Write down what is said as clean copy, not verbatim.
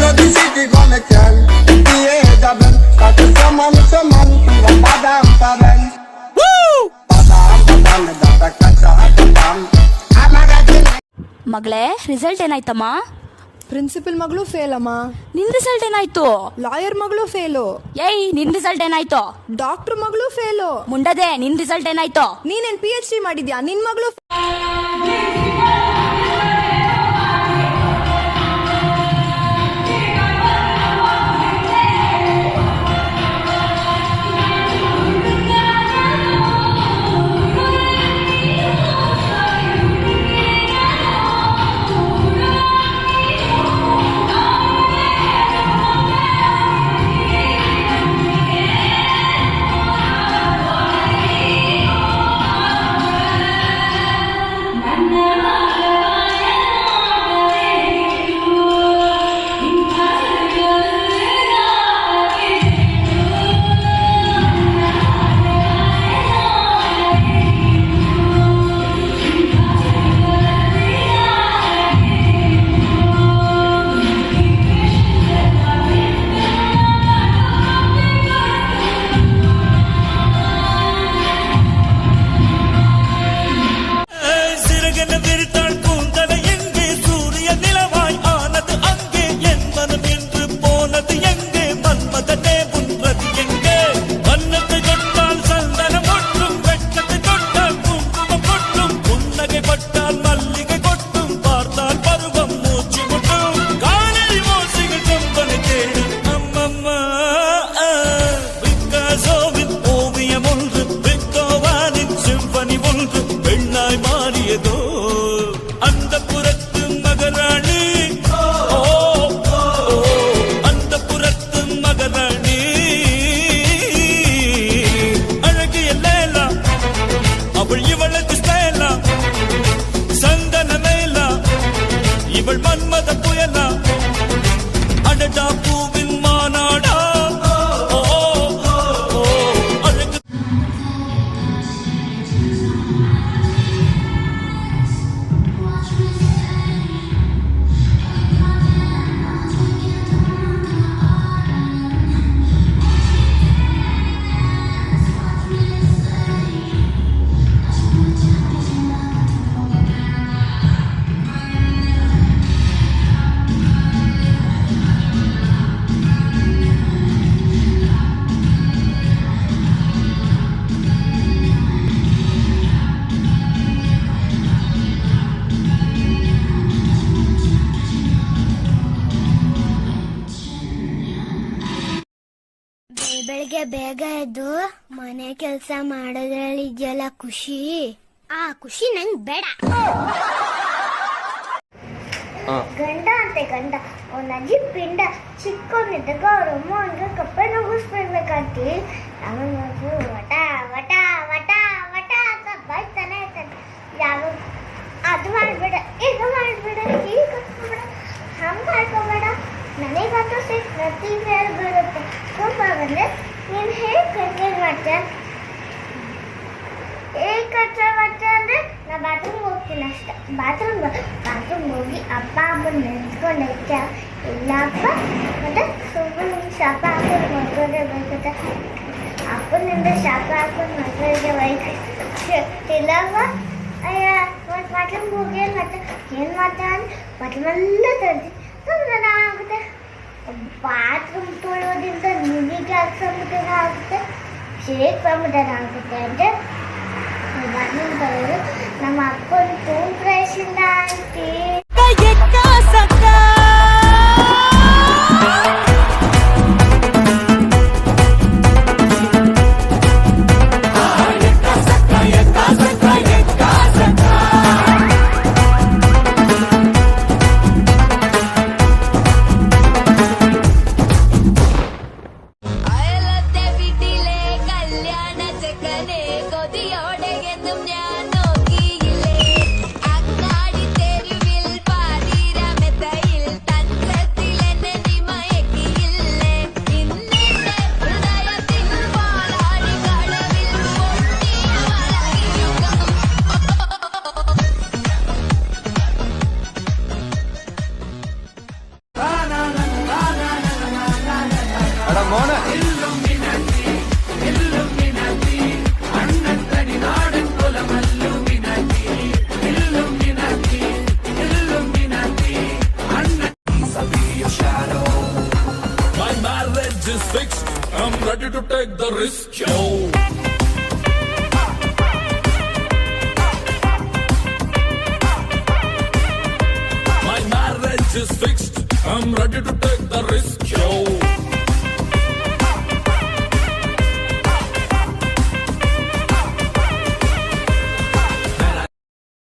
যদি সিটি বলে খেল দিয়ে যাবেন তাকে সমান সমান বাদাম পাবেন বাদাম বাদাম দাদা কাঁচা বাদাম আমার কাছে ಮಗಳೇ ರಿಸಲ್ಟ್ ಏನಾಯ್ತಮ್ಮ? ಪ್ರಿನ್ಸಿಪಲ್ ಮಗಳು ಫೇಲ್ ಅಮ್ಮ. ನಿನ್ ರಿಸಲ್ಟ್ ಏನಾಯ್ತು? ಲಾಯರ್ ಮಗಳು ಫೇಲು. ಏಯ್ ನಿನ್ ರಿಸಲ್ಟ್ ಏನಾಯ್ತು? ಡಾಕ್ಟರ್ ಮಗಳು ಫೇಲು. ಮುಂಡದೆ ನಿನ್ ರಿಸಲ್ಟ್ ಏನಾಯ್ತು? ನೀನೇನ್ PhD ಮಾಡಿದ್ಯಾ? ನಿನ್ ಮಗಳು ಬೆಳಿಗ್ಗೆ ಬೇಗ ಎದ್ದು ಮನೆ ಕೆಲಸ ಮಾಡೋದ್ರಲ್ಲಿ ಇದೆಯಲ್ಲ ಖುಷಿ, ಆ ಖುಷಿ ನಂಗ್ ಬೇಡ. ಗಂಡ ಅಂತೆ ಗಂಡ ಅವನ ಅಜ್ಜಿ ಪಿಂಡ ಚಿಕ್ಕೊಂಡಿದ್ದಾಗ ಅವ್ರ ಅಮ್ಮ ಅವನಿಗೆ ಕಪ್ಪೆ ನುಗ್ಗಿಸ್ಬಿಡ್ಬೇಕಂತಿ ಅವನು ವಟ ವಟ ವಟ ವಟ ಅಂತ ಬೈತಾನೆ ಇರ್ತಾನೆ. ಯಾವ ಅದು ಮಾಡ್ಬೇಡ, ಇದು ಮಾಡ್ಬೇಡ, ಹೀಗೆ ಕಟ್ಕೊಬೇಡ, ಹಂಗೆ ಮಾಡ್ಕೊಬೇಡ, ನನಗಂತೂ ಸಿಟ್ಟು ಪ್ರತಿ ಬರುತ್ತೆ. ಕೋಪ ಬಂದ್ರೆ ನೀನು ಹೇಗೆ ಕಂಟ್ರೋಲ್ ಮಾಡ್ತೀಯ? ಹೇಗೆ ಕಂಟ್ರೋಲ್ ಮಾಡ್ತೀಯ ಅಂದರೆ ನಾ ಬಾತ್ರೂಮ್ಗೆ ಹೋಗ್ತೀನಿ ಅಷ್ಟೆ. ಬಾತ್ರೂಮ್ ಹೋಗಿ ಅಪ್ಪ ಅಮ್ಮನ ನೆನೆಸ್ಕೊಂಡೈತೆ ಇಲ್ಲ ಅಪ್ಪ ಮತ್ತೆ ಸುಮ್ಮನೆ ಶಾಪ ಹಾಕೊಂಡು ಮಕ್ಕಳಿಗೆ ಬೈಕತ್ತೆ. ಅಪ್ಪನಿಂದ ಶಾಪ ಹಾಕೊಂಡು ಮಕ್ಕಳಿಗೆ ಬೈಕ್ ಇಲ್ಲಪ್ಪ ಅಯ್ಯ ಮತ್ತು ಬಾತ್ರೂಮ್ಗೆ ಹೋಗಿ ಏನು ಮಾಡ್ತಾ ಅಂದ್ರೆ ಬಾತ್ರೂಮೆಲ್ಲ ತರ್ತೀನಿ ಸುಮ್ಮನೆ ಆಗುತ್ತೆ. ಬಾತ್ರೂಮ್ ತೊಳೋದ್ರಿಂದ ನಿಮಗೆ ಸಮುದಾಯ ಆಗುತ್ತೆ, ಶೇಕ್ ಸಮುದಾಯ ಆಗುತ್ತೆ ಅಂದರೆ ಬಾತ್ರೂಮ್ ತೊಳೆಯೋದು ನಮ್ಮ ಅಪ್ಪನ ಟೂತ್ ಬ್ರಷಿಂದ ಆಂಟಿ. കൊതിയോടെ എന്നും ഞാൻ നോക്കിയില്ലേ അങ്ങാടിത്തെ മോനെ My marriage is fixed. I'm ready to take the risk, yo. My marriage is fixed. I'm ready to